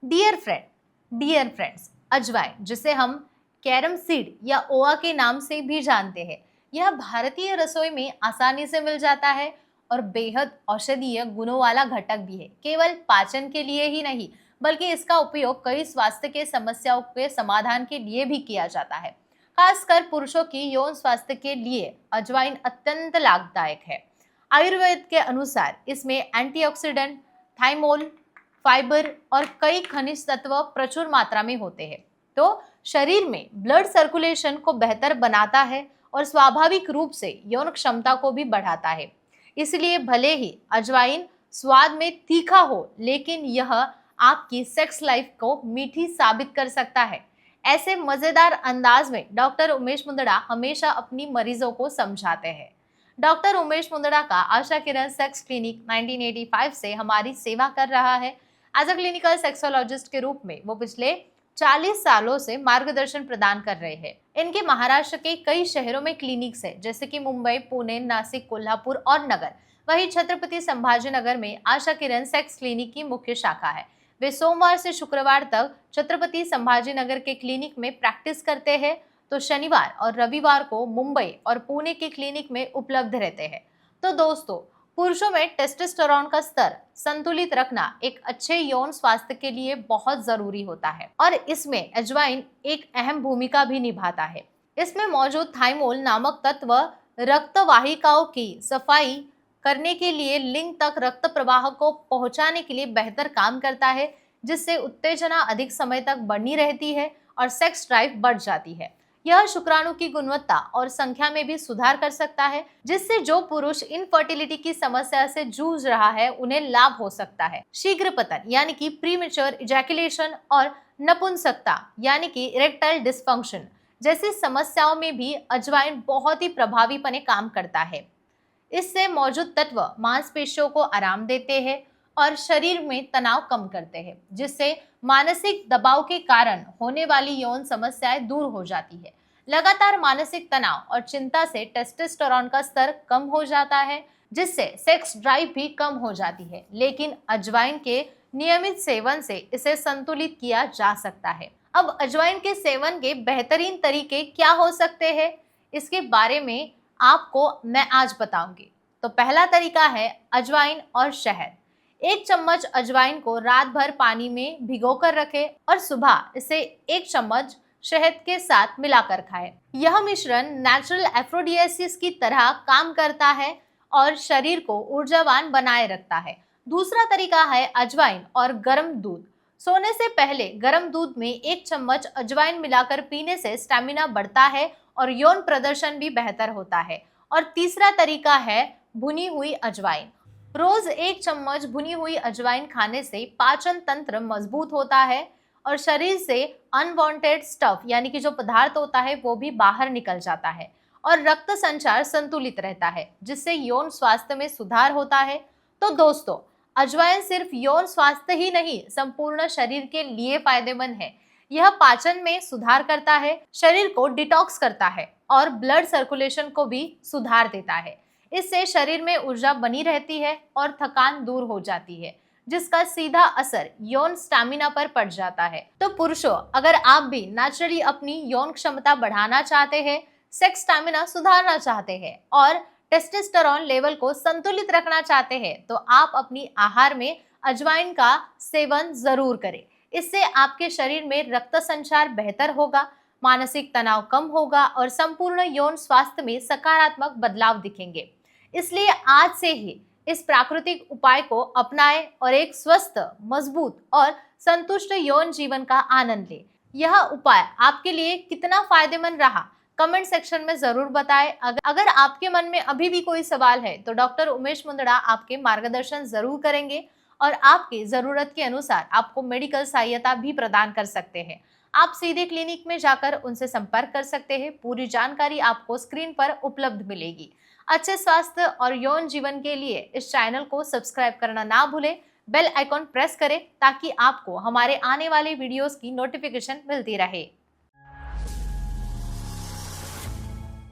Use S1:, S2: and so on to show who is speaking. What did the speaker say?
S1: Dear friends, अजवाइन जिसे हम कैरम सीड या ओआ के नाम से भी जानते हैं, यह भारतीय रसोई में आसानी से मिल जाता है और बेहद औषधीय गुणों वाला घटक भी है। केवल पाचन के लिए ही नहीं, बल्कि इसका उपयोग कई स्वास्थ्य के समस्याओं के समाधान के लिए भी किया जाता है। खासकर पुरुषों की यौन स्वास्थ्य के लिए अजवाइन अत्यंत लाभदायक है। आयुर्वेद के अनुसार इसमें एंटीऑक्सीडेंट, थाइमोल, फाइबर और कई खनिज तत्व प्रचुर मात्रा में होते हैं, तो शरीर में ब्लड सर्कुलेशन को बेहतर बनाता है और स्वाभाविक रूप से यौन क्षमता को भी बढ़ाता है। इसलिए भले ही अजवाइन स्वाद में तीखा हो, लेकिन यह आपकी सेक्स लाइफ को मीठी साबित कर सकता है। ऐसे मजेदार अंदाज में डॉक्टर उमेश मुंदड़ा हमेशा अपनी मरीजों को समझाते हैं। डॉक्टर उमेश मुंदड़ा का आशा किरण सेक्स क्लिनिक 1985 से हमारी सेवा कर रहा है। एज अ क्लिनिकल सेक्सोलॉजिस्ट के रूप में वो पिछले 40 सालों से मार्गदर्शन प्रदान कर रहे हैं। इनके महाराष्ट्र के कई शहरों में क्लिनिक्स है, जैसे कि मुंबई, पुणे, नासिक, कोल्हापुर और नगर। वहीं छत्रपति संभाजीनगर में आशा किरण सेक्स क्लिनिक की मुख्य शाखा है। वे सोमवार से शुक्रवार तक छत्रपति संभाजीनगर के क्लिनिक में प्रैक्टिस करते हैं, तो शनिवार और रविवार को मुंबई और पुणे के क्लिनिक में उपलब्ध रहते हैं। तो दोस्तों, पुरुषों में टेस्टोस्टेरोन का स्तर संतुलित रखना एक अच्छे यौन स्वास्थ्य के लिए बहुत जरूरी होता है और इसमें अजवाइन एक अहम भूमिका भी निभाता है। इसमें मौजूद थाइमोल नामक तत्व रक्त वाहिकाओं की सफाई करने के लिए लिंग तक रक्त प्रवाह को पहुंचाने के लिए बेहतर काम करता है, जिससे उत्तेजना अधिक समय तक बनी रहती है और सेक्स ड्राइव बढ़ जाती है। यह शुक्राणु की गुणवत्ता और संख्या में भी सुधार कर सकता है, जिससे जो पुरुष इनफर्टिलिटी की समस्या से जूझ रहा है उन्हें लाभ हो सकता है। शीघ्र पतन यानी कि प्रीमेच्योर इजैकुलेशन और नपुंसकता यानी कि इरेक्टाइल डिस्फंक्शन जैसी समस्याओं में भी अजवाइन बहुत ही प्रभावीपने काम करता है। इससे मौजूद तत्व मांसपेशियों को आराम देते हैं और शरीर में तनाव कम करते हैं, जिससे मानसिक दबाव के कारण होने वाली यौन समस्याएं दूर हो जाती है। लगातार मानसिक तनाव और चिंता से टेस्टोस्टेरोन का स्तर कम हो जाता है, जिससे सेक्स ड्राइव भी कम हो जाती है। लेकिन अजवाइन के नियमित सेवन से इसे संतुलित किया जा सकता है। अब अजवाइन के सेवन के बेहतरीन तरीके क्या हो सकते हैं, इसके बारे में आपको मैं आज बताऊंगी। तो पहला तरीका है अजवाइन और शहद। 1 चम्मच अजवाइन को रात भर पानी में भिगोकर रखें और सुबह इसे 1 चम्मच शहद के साथ मिलाकर खाएं। यह मिश्रण नेचुरल एफ्रोडियासिस की तरह काम करता है और शरीर को ऊर्जावान बनाए रखता है। दूसरा तरीका है अजवाइन और गर्म दूध। सोने से पहले गर्म दूध में 1 चम्मच अजवाइन मिलाकर पीने से स्टैमिना बढ़ता है और यौन प्रदर्शन भी बेहतर होता है। और तीसरा तरीका है भुनी हुई अजवाइन। रोज 1 चम्मच भुनी हुई अजवाइन खाने से पाचन तंत्र मजबूत होता है और शरीर से अनवांटेड स्टफ यानी कि जो पदार्थ होता है वो भी बाहर निकल जाता है और रक्त संचार संतुलित रहता है, जिससे यौन स्वास्थ्य में सुधार होता है। तो दोस्तों, अजवाइन सिर्फ यौन स्वास्थ्य ही नहीं, संपूर्ण शरीर के लिए फायदेमंद है। यह पाचन में सुधार करता है, शरीर को डिटॉक्स करता है और ब्लड सर्कुलेशन को भी सुधार देता है। इससे शरीर में ऊर्जा बनी रहती है और थकान दूर हो जाती है, जिसका सीधा असर यौन स्टैमिना पर पड़ जाता है। तो पुरुषों, अगर आप भी नेचुरली अपनी यौन क्षमता बढ़ाना चाहते हैं, सेक्स स्टैमिना सुधारना चाहते हैं और टेस्टोस्टेरोन लेवल को संतुलित रखना चाहते हैं, तो आप अपनी आहार में अजवाइन का सेवन जरूर करें। इससे आपके शरीर में रक्त संचार बेहतर होगा, मानसिक तनाव कम होगा और संपूर्ण यौन स्वास्थ्य में सकारात्मक बदलाव दिखेंगे। इसलिए आज से ही इस प्राकृतिक उपाय को अपनाएं और एक स्वस्थ, मजबूत और संतुष्ट यौन जीवन का आनंद लें। यह उपाय आपके लिए कितना फायदेमंद रहा, कमेंट सेक्शन में जरूर बताएं। अगर आपके मन में अभी भी कोई सवाल है तो डॉक्टर उमेश मुंदड़ा आपके मार्गदर्शन जरूर करेंगे और आपकी जरूरत के अनुसार आपको मेडिकल सहायता भी प्रदान कर सकते हैं। आप सीधे क्लिनिक में जाकर उनसे संपर्क कर सकते हैं। पूरी जानकारी आपको स्क्रीन पर उपलब्ध मिलेगी। अच्छे स्वास्थ्य और यौन जीवन के लिए इस चैनल को सब्सक्राइब करना ना भूलें। बेल आइकॉन प्रेस करें ताकि आपको हमारे आने वाले वीडियोस की नोटिफिकेशन मिलती रहे।